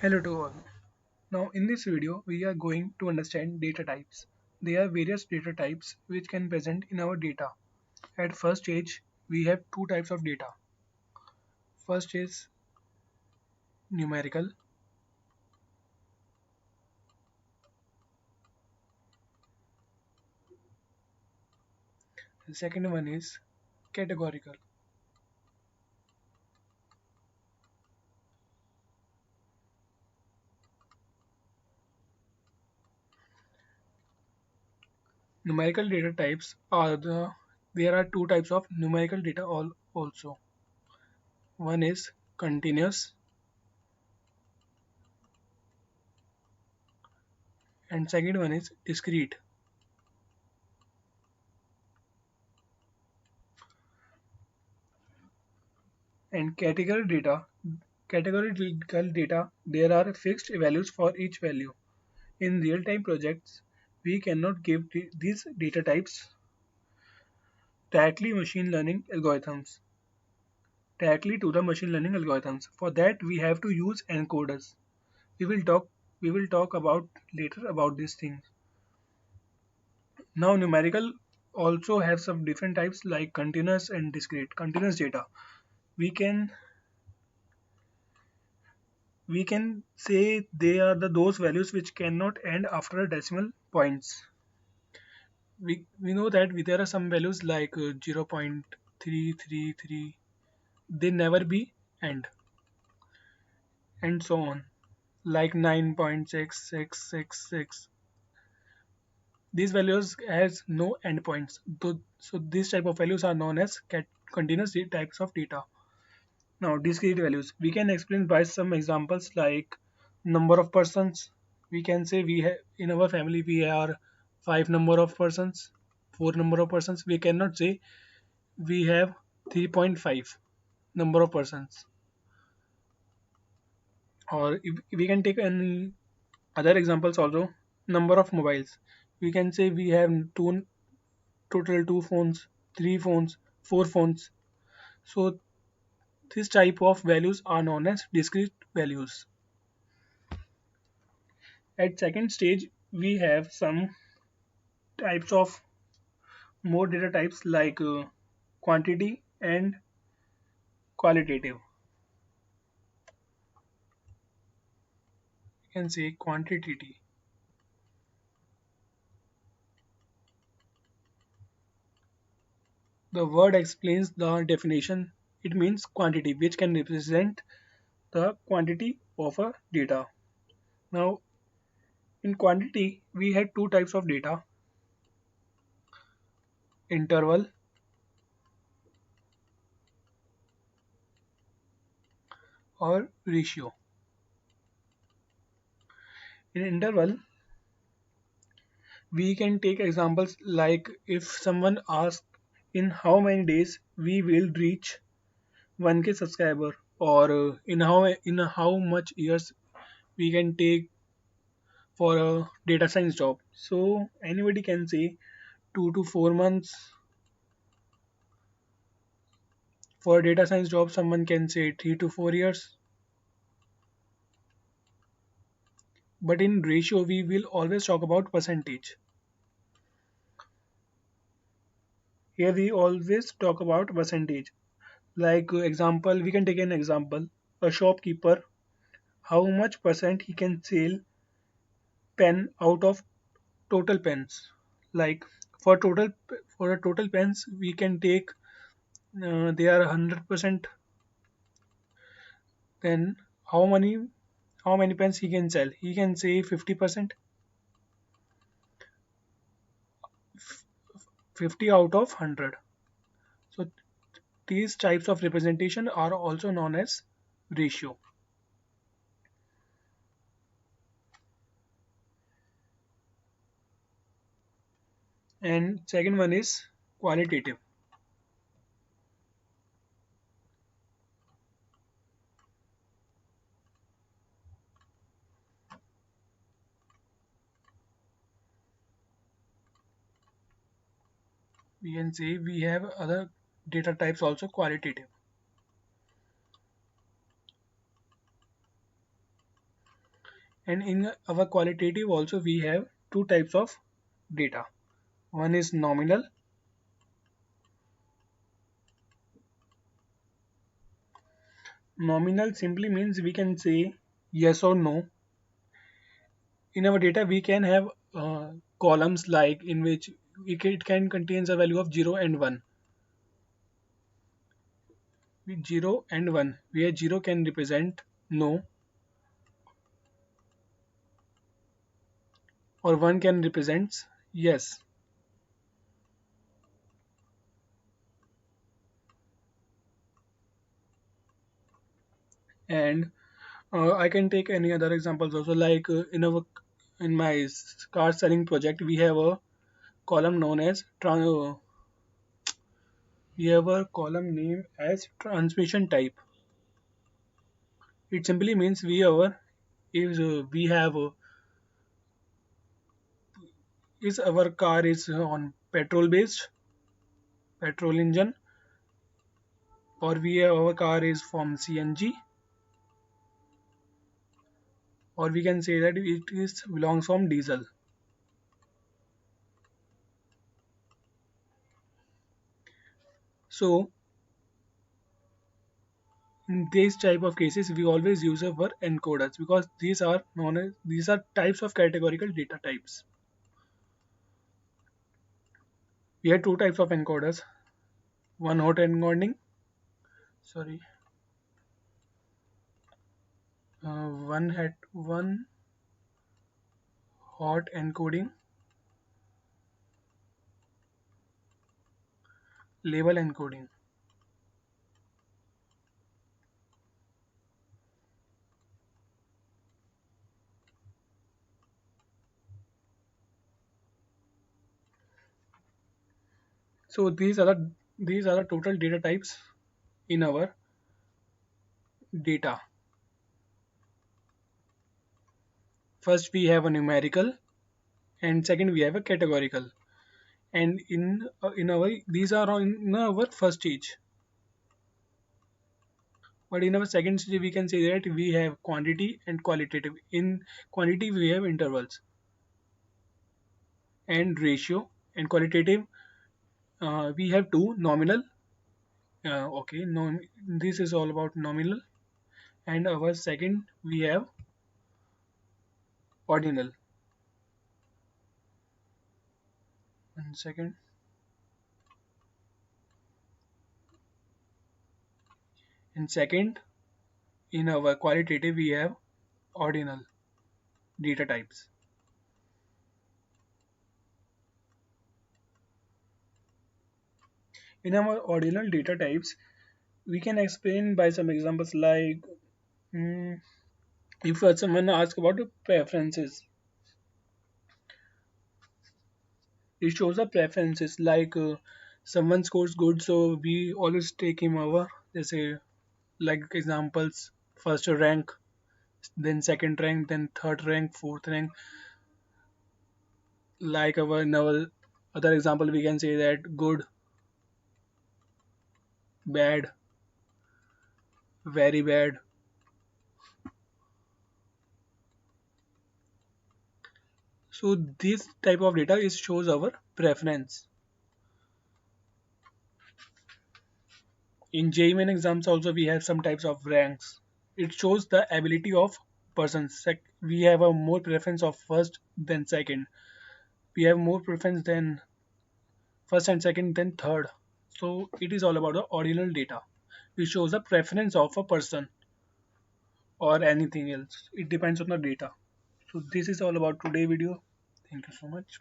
Hello to all. Now in this video we are going to understand data types. There are various data types which can present in our data. At first stage we have two types of data. First is numerical, the second one is categorical. Numerical data types are there are two types of numerical data also. One is continuous and second one is discrete. And categorical data, there are fixed values for each value. In real-time projects, we cannot give these data types directly directly to the machine learning algorithms. For that, we have to use encoders. We will talk we will talk about later about these things. Now, numerical also have some different types like continuous and discrete. Continuous data, we can we can say they are those values which cannot end after a decimal points. We know that there are some values like 0.333, they never be end, and so on, like 9.6666. These values has no endpoints. So these type of values are known as continuous types of data. Now discrete values we can explain by some examples like number of persons. We can say we have in our family we are five number of persons, four number of persons. We cannot say we have 3.5 number of persons. Or if we can take any other examples also. Number of mobiles, we can say we have total two phones, three phones, four phones. So this type of values are known as discrete values. At second stage we have some types of more data types like quantity and qualitative. You can say quantity. The word explains the definition. It means quantity, which can represent the quantity of a data. Now, in quantity, we had two types of data: interval or ratio. In interval, we can take examples like if someone asks in how many days we will reach 1k subscriber, or in how much years we can take for a data science job. So anybody can say 2 to 4 months. For a data science job, someone can say 3 to 4 years. But in ratio, we will always talk about percentage. Here we always talk about percentage. Like example, we can take an example. A shopkeeper, how much percent he can sell pen out of total pens. Like for for a total pens, we can take they are 100%. Then how many how many pens he can sell? He can say 50%, 50 out of 100. So these types of representation are also known as ratio. And second one is qualitative. We can say we have other data types also qualitative. And in our qualitative also we have two types of data. One is nominal. Nominal simply means we can say yes or no. In our data we can have columns like in which it can contains a value of 0 and 1. With 0 and 1 where 0 can represent no or 1 can represent yes. And I can take any other examples also, like in my car selling project we have a column known as we have a column name as transmission type. It simply means we have is our car is on petrol based petrol engine, or our car is from CNG, or we can say that it is belongs from diesel. So in these type of cases we always use our encoders because these are types of categorical data types. We have two types of encoders. One hot encoding, sorry, one hot encoding, label encoding. So these are the total data types in our data. First we have a numerical, and second we have a categorical. And in our these are in our first stage. But in our second stage we can say that we have quantity and qualitative. In quantity we have intervals and ratio, and qualitative we have two nominal. Okay, no, this is all about nominal. And our second we have ordinal. One second. And second, in our qualitative we have ordinal data types. In our ordinal data types, we can explain by some examples like mm, if someone asks about the preferences, it shows the preferences like someone scores good, so we always take him over. They say like examples: first rank, then second rank, then third rank, fourth rank. Like our in our other example, we can say that good, bad, very bad. So this type of data is shows our preference. In JEE main exams also we have some types of ranks. It shows the ability of persons. We have a more preference of first than second. We have more preference than first and second than third. So it is all about the ordinal data, which shows the preference of a person or anything else. It depends on the data. So this is all about today video. Thank you so much.